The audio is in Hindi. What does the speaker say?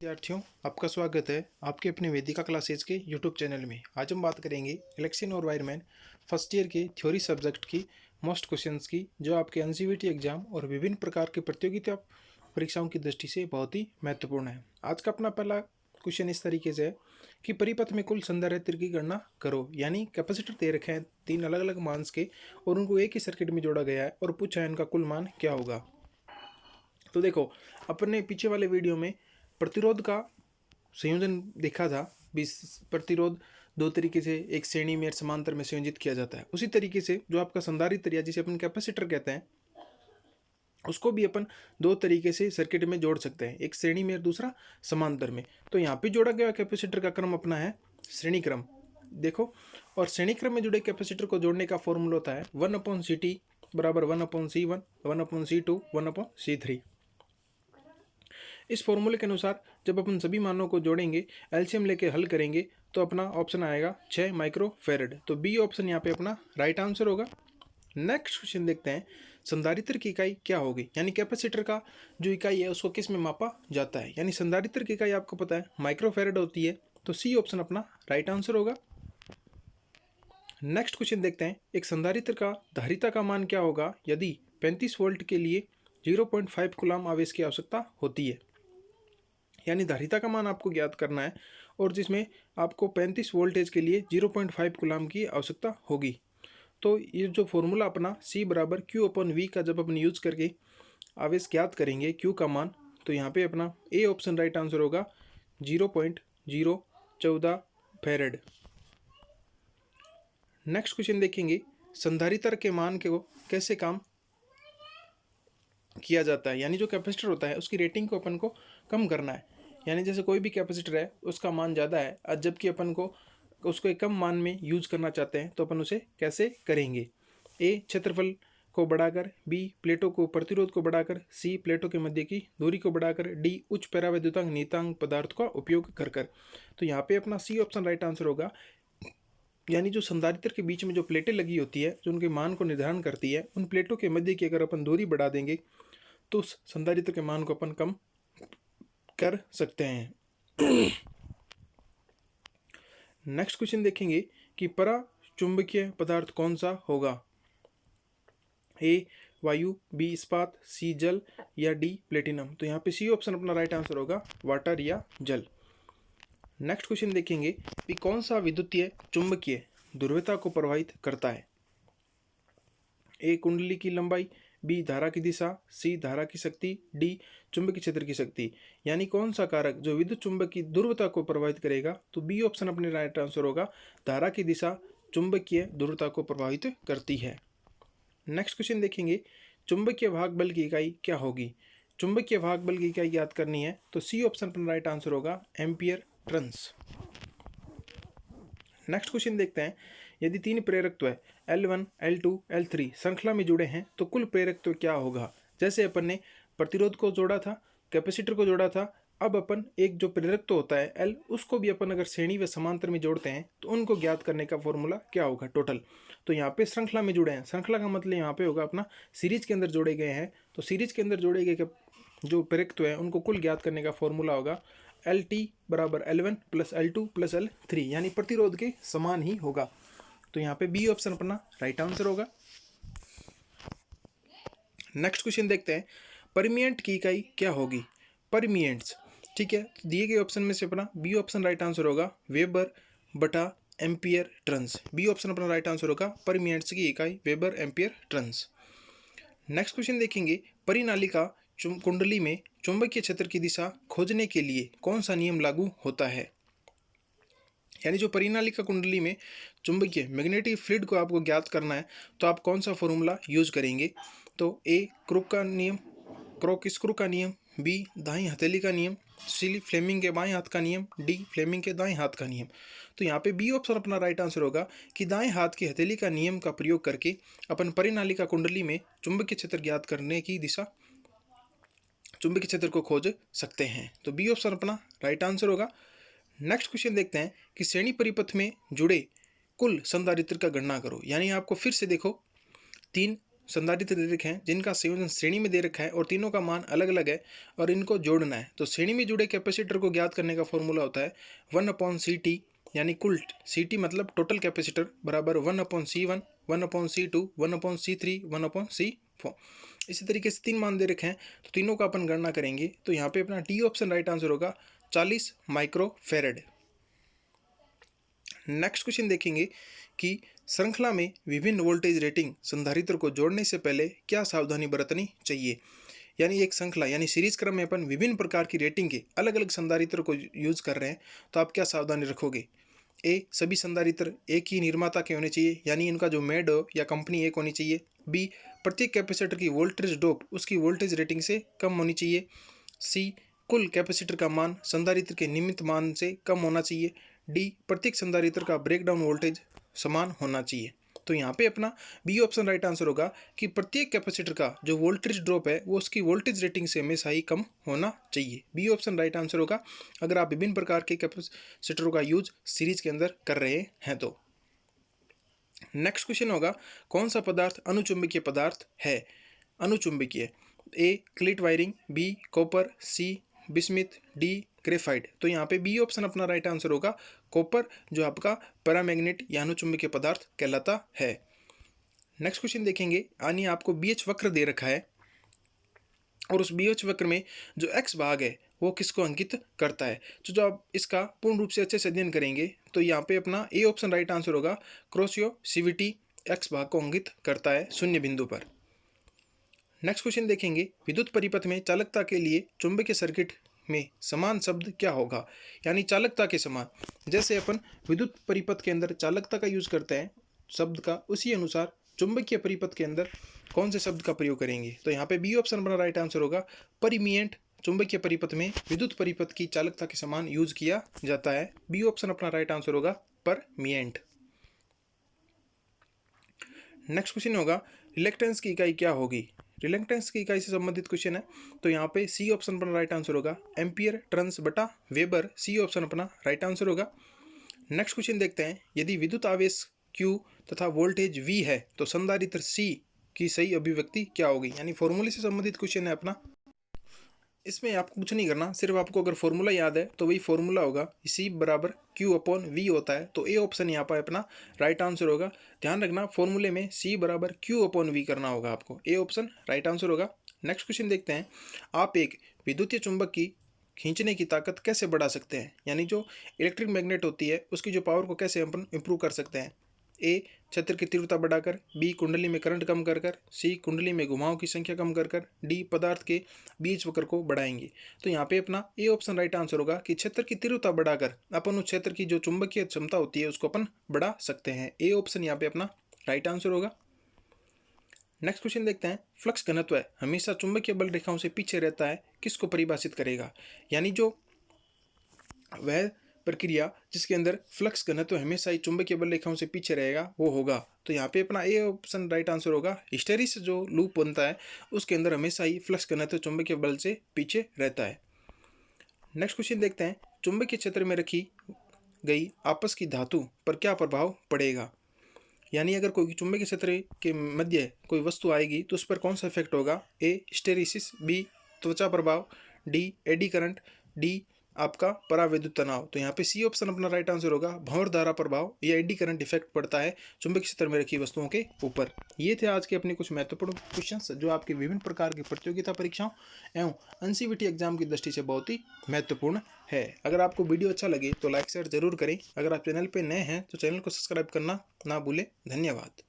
विद्यार्थियों, आपका स्वागत है आपके अपने वेदिका क्लासेज के यूट्यूब चैनल में। आज हम बात करेंगे इलेक्शन और वायरमैन फर्स्ट ईयर के थ्योरी सब्जेक्ट की मोस्ट क्वेश्चंस की, जो आपके एनसीईआरटी एग्जाम और विभिन्न प्रकार के प्रतियोगिता परीक्षाओं की दृष्टि से बहुत ही महत्वपूर्ण है। आज का अपना पहला क्वेश्चन इस तरीके से है कि परिपथ में कुल संधारित्र की गणना करो। यानी कैपेसिटर दे रखे हैं 3 अलग अलग मास के और उनको एक ही सर्किट में जोड़ा गया है और पूछा है इनका कुल मान क्या होगा। तो देखो, अपने पीछे वाले वीडियो में प्रतिरोध का संयोजन देखा था। 20 प्रतिरोध दो तरीके से एक श्रेणी में समांतर में संयोजित किया जाता है। उसी तरीके से जो आपका संधारित्र या जिसे अपन कैपेसिटर कहते हैं, उसको भी अपन दो तरीके से सर्किट में जोड़ सकते हैं, एक श्रेणी में और दूसरा समांतर में। तो यहाँ पे जोड़ा गया कैपेसिटर का क्रम अपना है श्रेणी क्रम। देखो, और श्रेणी क्रम में जुड़े कैपेसिटर को जोड़ने का फॉर्मूला होता है 1/CT बराबर 1/C1 1/C2 1/C3। इस फॉर्मूले के अनुसार जब अपन सभी मानों को जोड़ेंगे, एलसीएम लेके हल करेंगे, तो अपना ऑप्शन आएगा 6 माइक्रोफेरेड। तो बी ऑप्शन यहाँ पे अपना राइट आंसर होगा। नेक्स्ट क्वेश्चन देखते हैं, संधारित्र की इकाई क्या होगी। यानी कैपेसिटर का जो इकाई है उसको किस में मापा जाता है। यानी संधारित्र की इकाई आपको पता है माइक्रोफेरेड होती है, तो सी ऑप्शन अपना राइट आंसर होगा। नेक्स्ट क्वेश्चन देखते हैं, एक संधारित्र का धारिता का मान क्या होगा यदि 35 वोल्ट के लिए 0.5 कूलम आवेश की आवश्यकता होती है। यानी धारिता का मान आपको ज्ञात करना है और जिसमें आपको 35 वोल्टेज के लिए 0.5 कूलम की आवश्यकता होगी। तो ये जो फॉर्मूला अपना C बराबर Q/V का जब अपन यूज करके आवेश ज्ञात करेंगे Q का मान, तो यहाँ पे अपना ए ऑप्शन राइट आंसर होगा 0.014 फेरेड। नेक्स्ट क्वेश्चन देखेंगे, संधारित्र के मान को कैसे काम किया जाता है। यानी जो कैपेसिटर होता है उसकी रेटिंग को अपन को कम करना है। यानी जैसे कोई भी कैपेसिटर है उसका मान ज़्यादा है, जबकि अपन को उसको एक कम मान में यूज करना चाहते हैं, तो अपन उसे कैसे करेंगे। ए क्षेत्रफल को बढ़ाकर, बी प्लेटों को प्रतिरोध को बढ़ाकर, सी प्लेटों के मध्य की दूरी को बढ़ाकर, डी उच्च परावैद्युतांक नियतांक पदार्थ का उपयोग कर। तो यहाँ पे अपना सी ऑप्शन राइट आंसर होगा। यानी जो संधारित्र के बीच में जो प्लेटें लगी होती है जो उनके मान को निर्धारण करती है, उन प्लेटों के मध्य की अगर अपन दूरी बढ़ा देंगे तो उस संधारित्र के मान को अपन कम कर सकते हैं। नेक्स्ट क्वेश्चन देखेंगे कि पराचुंबकीय पदार्थ कौन सा होगा। ए वायु, बी इस्पात, सी जल या डी प्लेटिनम। तो यहाँ पे सी ऑप्शन अपना राइट आंसर होगा वाटर या जल। नेक्स्ट क्वेश्चन देखेंगे कि कौन सा विद्युतीय चुंबकीय ध्रुवता को प्रभावित करता है। ए कुंडली की लंबाई, बी धारा की दिशा, सी धारा की शक्ति, डी चुंबकीय क्षेत्र की शक्ति। यानी कौन सा कारक जो विद्युत चुंबक की ध्रुवता को प्रभावित करेगा, तो बी ऑप्शन अपने राइट आंसर होगा। धारा की दिशा चुंबकीय ध्रुवता को प्रभावित करती है। नेक्स्ट क्वेश्चन देखेंगे, चुंबकीय भाग बल की इकाई क्या होगी। चुंबकीय भाग बल की इकाई याद करनी है, तो सी ऑप्शन अपना राइट आंसर होगा एम्पियर टर्न्स। नेक्स्ट क्वेश्चन देखते हैं, यदि 3 प्रेरकत्व L1, L2, L3 श्रृंखला में जुड़े हैं तो कुल प्रेरकत्व क्या होगा। जैसे अपन ने प्रतिरोध को जोड़ा था, कैपेसिटर को जोड़ा था, अब अपन एक जो प्रेरकत्व होता है L, उसको भी अपन अगर श्रेणी व समांतर में जोड़ते हैं तो उनको ज्ञात करने का फॉर्मूला क्या होगा टोटल। तो यहाँ पे श्रृंखला में जुड़े हैं, श्रृंखला का मतलब यहाँ पे होगा अपना सीरीज के अंदर जोड़े गए हैं, तो सीरीज के अंदर जोड़े गए जो प्रेरकत्व है उनको कुल ज्ञात करने का फॉर्मूला होगा LT बराबर L1 plus L2 plus L3। यानी प्रतिरोध के समान ही होगा। तो यहाँ पे बी ऑप्शन अपना राइट आंसर होगा। नेक्स्ट क्वेश्चन देखते हैं, परमिएंट की इकाई क्या होगी। परमिएंट्स, ठीक है, दिए गए ऑप्शन में से अपना बी ऑप्शन राइट आंसर होगा वेबर बटा एम्पियर टर्न्स। बी ऑप्शन अपना राइट आंसर होगा, परमिएंट्स की इकाई weber ampere turns. Next question देखेंगे, परिनालिका कुंडली में चुंबकीय क्षेत्र की दिशा खोजने के लिए कौन सा नियम लागू होता है। यानी जो परिनालिका कुंडली में चुंबकीय मैग्नेटिक फ्लूइड को आपको ज्ञात करना है, तो आप कौन सा फॉर्मूला यूज करेंगे। तो ए क्रुक का नियम, क्रॉक स्क्रू का नियम, बी दाईं हथेली का नियम, सी फ्लेमिंग के बाएं हाथ का नियम, डी फ्लेमिंग के दाएं हाथ का नियम। तो यहाँ पे बी ऑप्शन अपना राइट आंसर होगा कि दाएं हाथ की हथेली का नियम का प्रयोग करके अपन परिनालिका कुंडली में चुंबकीय क्षेत्र ज्ञात करने की दिशा चुंबकीय क्षेत्र को खोज सकते हैं। तो बी ऑप्शन अपना राइट आंसर होगा। नेक्स्ट क्वेश्चन देखते हैं कि श्रेणी परिपथ में जुड़े कुल संधारित्र का गणना करो। यानी आपको फिर से देखो 3 संधारित्र दे रखे हैं जिनका संयोजन श्रेणी में दे रखा है और तीनों का मान अलग अलग है और इनको जोड़ना है। तो श्रेणी में जुड़े कैपेसिटर को ज्ञात करने का फॉर्मूला होता है 1/CT, यानी कुल CT मतलब टोटल कैपेसिटर बराबर 1/C1, 1/C2, 1/C3, 1/C4। इसी तरीके से तीन मान दे रखे हैं तो तीनों का अपन गणना करेंगे। तो यहाँ पे अपना डी ऑप्शन राइट आंसर होगा 40 माइक्रोफेरेड। नेक्स्ट क्वेश्चन देखेंगे कि श्रृंखला में विभिन्न वोल्टेज रेटिंग संधारित्र को जोड़ने से पहले क्या सावधानी बरतनी चाहिए। यानी एक श्रृंखला यानी सीरीज क्रम में अपन विभिन्न प्रकार की रेटिंग के अलग अलग संधारित्र को यूज कर रहे हैं तो आप क्या सावधानी रखोगे। ए, सभी संधारित्र एक ही निर्माता के होने चाहिए, यानी इनका जो मेड हो या कंपनी एक होनी चाहिए। बी, प्रत्येक कैपेसिटर की वोल्टेज ड्रॉप उसकी वोल्टेज रेटिंग से कम होनी चाहिए। सी, कुल कैपेसिटर का मान संधारित्र के नियमित मान से कम होना चाहिए। डी, प्रत्येक संधारित्र का ब्रेकडाउन वोल्टेज समान होना चाहिए। तो यहाँ पे अपना बी ऑप्शन राइट आंसर होगा कि प्रत्येक कैपेसिटर का जो वोल्टेज ड्रॉप है वो उसकी वोल्टेज रेटिंग से हमेशा ही कम होना चाहिए। बी ऑप्शन राइट आंसर होगा अगर आप विभिन्न प्रकार के कैपेसिटरों का यूज सीरीज के अंदर कर रहे हैं तो। नेक्स्ट क्वेश्चन होगा कौन सा पदार्थ अनुचुंबकीय पदार्थ है। अनुचुंबकीय, ए क्लिट वायरिंग, बी कॉपर, सी बिस्मिथ, डी ग्रेफाइट। तो यहाँ पे बी ऑप्शन अपना राइट आंसर होगा कॉपर, जो आपका पैरामैग्नेट या अनुचुंबकीय पदार्थ कहलाता है। नेक्स्ट क्वेश्चन देखेंगे, यानी आपको बीएच वक्र दे रखा है और उस बीएच वक्र में जो एक्स भाग है वो किसको अंकित करता है। तो जो आप इसका पूर्ण रूप से अच्छे से अध्ययन करेंगे तो यहाँ पे अपना ए ऑप्शन राइट आंसर होगा क्रॉसियो सीवीटी एक्स भाग को अंकित करता है शून्य बिंदु पर। नेक्स्ट क्वेश्चन देखेंगे, विद्युत परिपथ में चालकता के लिए चुंबकीय सर्किट में समान शब्द क्या होगा। यानी चालकता के समान, जैसे अपन विद्युत परिपथ के अंदर चालकता का यूज करते हैं शब्द का, उसी अनुसार चुंबकीय परिपथ के अंदर कौन से शब्द का प्रयोग करेंगे। तो यहाँ पे बी ऑप्शन अपना राइट आंसर होगा परिमिएंट। चुंबकीय परिपथ में विद्युत परिपथ की चालकता के समान यूज किया जाता है। बी ऑप्शन अपना राइट आंसर होगा परमिएंट। नेक्स्ट क्वेश्चन होगा रिलेक्टेंस की इकाई क्या होगी। रिलेक्टेंस की इकाई से संबंधित क्वेश्चन है तो यहाँ पे सी ऑप्शन अपना राइट आंसर होगा एम्पियर टर्न्स बटा वेबर। सी ऑप्शन अपना राइट आंसर होगा। नेक्स्ट क्वेश्चन देखते हैं, यदि विद्युत आवेश Q तथा वोल्टेज V है तो संधारित्र C की सही अभिव्यक्ति क्या होगी। यानी फॉर्मूले से संबंधित क्वेश्चन है अपना। इसमें आपको कुछ नहीं करना, सिर्फ आपको अगर फॉर्मूला याद है तो वही फॉर्मूला होगा C बराबर Q/V होता है। तो ए ऑप्शन यहाँ पर अपना राइट आंसर होगा। ध्यान रखना फॉर्मूले में C बराबर Q/V करना होगा आपको। ए ऑप्शन राइट आंसर होगा। नेक्स्ट क्वेश्चन देखते हैं, आप एक विद्युतीय चुंबक की खींचने की ताकत कैसे बढ़ा सकते हैं। यानी जो इलेक्ट्रिक मैग्नेट होती है उसकी जो पावर को कैसे अपन इंप्रूव कर सकते हैं। ए, क्षेत्र की तीव्रता बढ़ाकर, बी, कुंडली में करंट कम कर कर, सी, कुंडली में घुमावों की संख्या कम कर कर, डी, पदार्थ के बीच वक्र को बढ़ाएंगे। तो यहाँ पे अपना ए ऑप्शन राइट आंसर होगा कि क्षेत्र की तीव्रता बढ़ाकर अपन उस क्षेत्र की जो चुंबकीय क्षमता होती है उसको अपन बढ़ा सकते हैं। ए ऑप्शन यहाँ पे अपना राइट आंसर होगा। नेक्स्ट क्वेश्चन देखते हैं, फ्लक्स घनत्व हमेशा चुंबकीय बल रेखाओं से पीछे रहता है, किसको परिभाषित करेगा। यानी जो वह प्रक्रिया जिसके अंदर फ्लक्स घनत्व हमेशा ही चुंबकीय बल रेखाओं से पीछे रहेगा वो होगा। तो यहाँ पे अपना ए ऑप्शन राइट आंसर होगा हिस्टेरिस जो लूप बनता है उसके अंदर हमेशा ही फ्लक्स घनत्व चुंबकीय बल से पीछे रहता है। नेक्स्ट क्वेश्चन देखते हैं, चुंबकीय क्षेत्र में रखी गई आपस की धातु पर क्या प्रभाव पड़ेगा। यानी अगर कोई चुंबकीय क्षेत्र के मध्य कोई वस्तु आएगी तो उस पर कौन सा इफेक्ट होगा। ए, हिस्टेरिसिस, बी, त्वचा प्रभाव, डी, एडी करंट, डी, आपका परावैद्युत तनाव। तो यहाँ पे सी ऑप्शन अपना राइट आंसर होगा भंवर धारा प्रभाव या एडी करंट इफेक्ट पड़ता है चुंबकीय क्षेत्र में रखी वस्तुओं के ऊपर। ये थे आज के अपने कुछ महत्वपूर्ण क्वेश्चंस जो आपके विभिन्न प्रकार की प्रतियोगिता परीक्षाओं एवं एनसीवीटी एग्जाम की दृष्टि से बहुत ही महत्वपूर्ण है। अगर आपको वीडियो अच्छा लगे तो लाइक शेयर जरूर करें। अगर आप चैनल पर नए हैं तो चैनल को सब्सक्राइब करना ना भूलें। धन्यवाद।